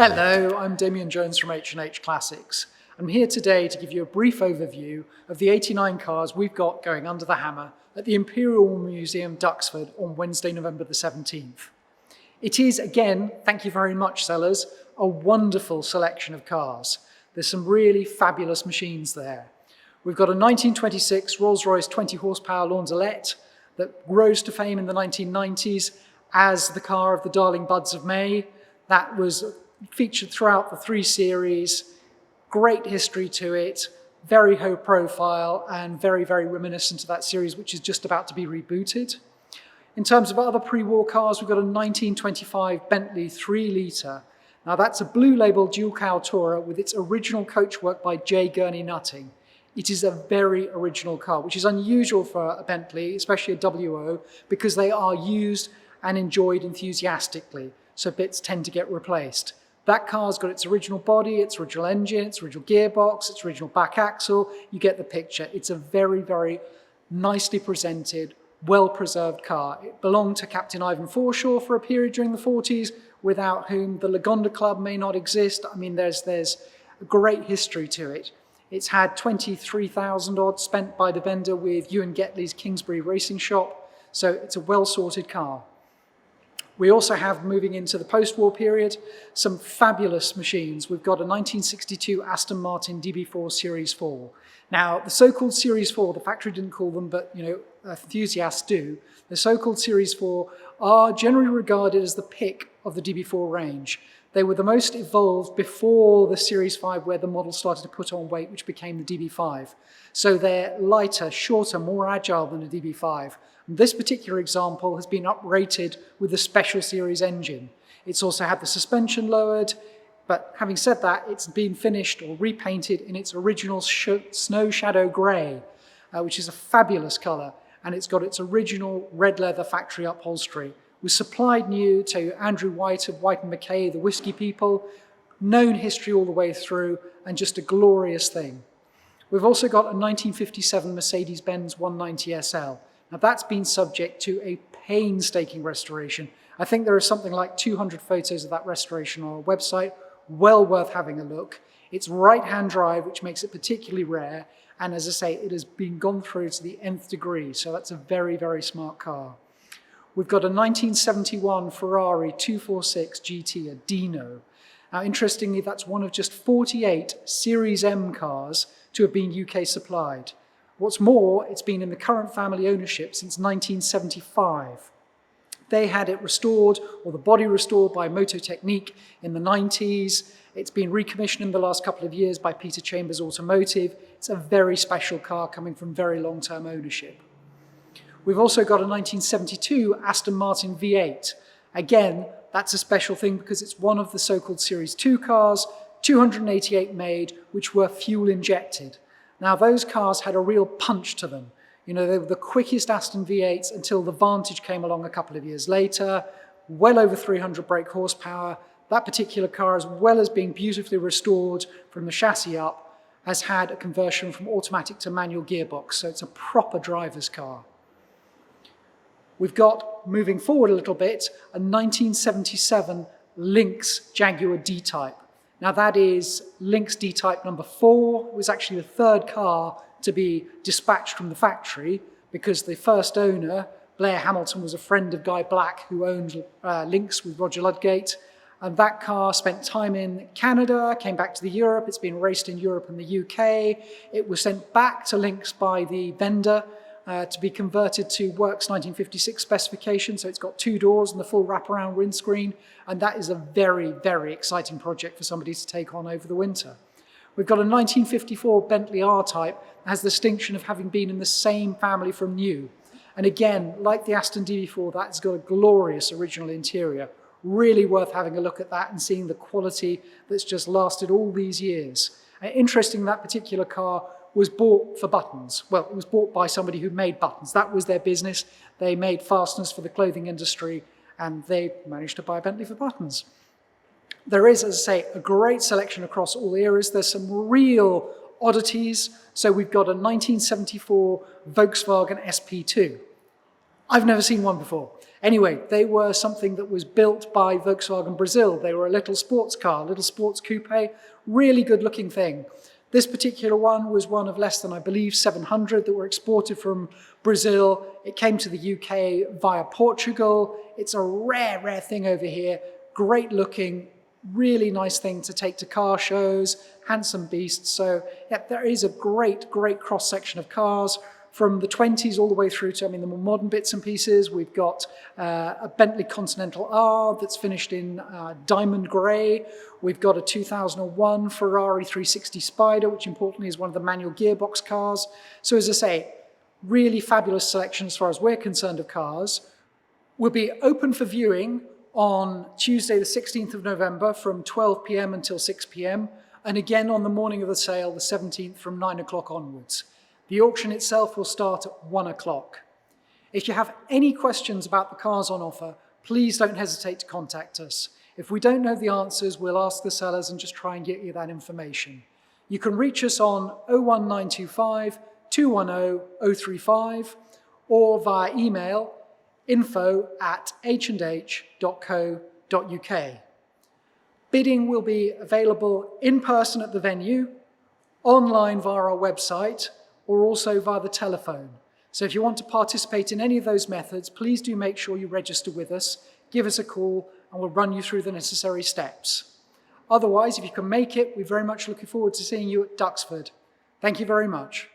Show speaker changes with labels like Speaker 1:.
Speaker 1: Hello, I'm Damien Jones from H&H Classics. I'm here today to give you a brief overview of the 89 cars we've got going under the hammer at the Imperial War Museum, Duxford on Wednesday, November the 17th. It is, again, thank you very much, sellers, a wonderful selection of cars. There's some really fabulous machines there. We've got a 1926 Rolls-Royce 20 horsepower Laundelette that rose to fame in the 1990s as the car of the Darling Buds of May. That was featured throughout the 3 series, great history to it, very low profile and very, very reminiscent of that series, which is just about to be rebooted. In terms of other pre-war cars, we've got a 1925 Bentley 3-litre. Now that's a blue label dual cowl tourer with its original coachwork by J. Gurney Nutting. It is a very original car, which is unusual for a Bentley, especially a WO, because they are used and enjoyed enthusiastically, so bits tend to get replaced. That car's got its original body, its original engine, its original gearbox, its original back axle. You get the picture. It's a very, very nicely presented, well-preserved car. It belonged to Captain Ivan Forshaw for a period during the 40s, without whom the Lagonda Club may not exist. I mean, there's a great history to it. It's had 23,000 odd spent by the vendor with Ewan Getley's Kingsbury Racing Shop, so it's a well-sorted car. We also have, moving into the post-war period, some fabulous machines. We've got a 1962 Aston Martin DB4 Series 4. Now, the so-called Series 4, the factory didn't call them, but enthusiasts do. The so-called Series 4 are generally regarded as the pick of the DB4 range. They were the most evolved before the Series 5, where the model started to put on weight, which became the DB5. So they're lighter, shorter, more agile than a DB5. And this particular example has been uprated with the Special Series engine. It's also had the suspension lowered, but having said that, it's been finished or repainted in its original snow shadow grey, which is a fabulous colour, and it's got its original red leather factory upholstery. Was supplied new to Andrew White of White & Mackay, the whiskey people, known history all the way through, and just a glorious thing. We've also got a 1957 Mercedes-Benz 190 SL. Now that's been subject to a painstaking restoration. I think there are something like 200 photos of that restoration on our website, well worth having a look. It's right-hand drive, which makes it particularly rare, and as I say, it has been gone through to the nth degree, so that's a very, very smart car. We've got a 1971 Ferrari 246 GT, a Dino. Now, interestingly, that's one of just 48 Series M cars to have been UK supplied. What's more, it's been in the current family ownership since 1975. They had it restored, or the body restored, by Moto Technique in the 90s. It's been recommissioned in the last couple of years by Peter Chambers Automotive. It's a very special car coming from very long-term ownership. We've also got a 1972 Aston Martin V8. Again, that's a special thing because it's one of the so-called Series 2 cars, 288 made, which were fuel injected. Now, those cars had a real punch to them. They were the quickest Aston V8s until the Vantage came along a couple of years later, well over 300 brake horsepower. That particular car, as well as being beautifully restored from the chassis up, has had a conversion from automatic to manual gearbox, so it's a proper driver's car. We've got, moving forward a little bit, a 1977 Lynx Jaguar DType. Now that is Lynx DType number 4. It was actually the 3rd car to be dispatched from the factory because the first owner, Blair Hamilton, was a friend of Guy Black, who owned Lynx with Roger Ludgate. And that car spent time in Canada, came back to Europe. It's been raced in Europe and the UK. It was sent back to Lynx by the vendor to be converted to Works 1956 specification, so it's got 2 doors and the full wraparound windscreen, and that is a very, very exciting project for somebody to take on over the winter. We've got a 1954 Bentley RType that has the distinction of having been in the same family from new. And again, like the Aston DB4, that's got a glorious original interior. Really worth having a look at that and seeing the quality that's just lasted all these years. Interesting, that particular car was bought for buttons. Well, it was bought by somebody who made buttons. That was their business. They made fasteners for the clothing industry, and they managed to buy a Bentley for buttons. There is, as I say, a great selection across all eras. There's some real oddities. So we've got a 1974 Volkswagen SP2. I've never seen one before. Anyway, they were something that was built by Volkswagen Brazil. They were a little sports car, little sports coupe, really good looking thing. This particular one was one of less than, I believe, 700 that were exported from Brazil. It came to the UK via Portugal. It's a rare, rare thing over here. Great looking, really nice thing to take to car shows, handsome beast. So yeah, there is a great, great cross section of cars from the 20s all the way through to, the more modern bits and pieces. We've got a Bentley Continental R that's finished in diamond grey. We've got a 2001 Ferrari 360 Spider, which importantly is one of the manual gearbox cars. So as I say, really fabulous selection as far as we're concerned of cars. We'll be open for viewing on Tuesday the 16th of November from 12 p.m. until 6 p.m. and again on the morning of the sale, the 17th, from 9 o'clock onwards. The auction itself will start at 1 o'clock. If you have any questions about the cars on offer, please don't hesitate to contact us. If we don't know the answers, we'll ask the sellers and just try and get you that information. You can reach us on 01925 210 035 or via email info@h&h.co.uk. Bidding will be available in person at the venue, online via our website, or also via the telephone. So if you want to participate in any of those methods, please do make sure you register with us, give us a call, and we'll run you through the necessary steps. Otherwise, if you can make it, we're very much looking forward to seeing you at Duxford. Thank you very much.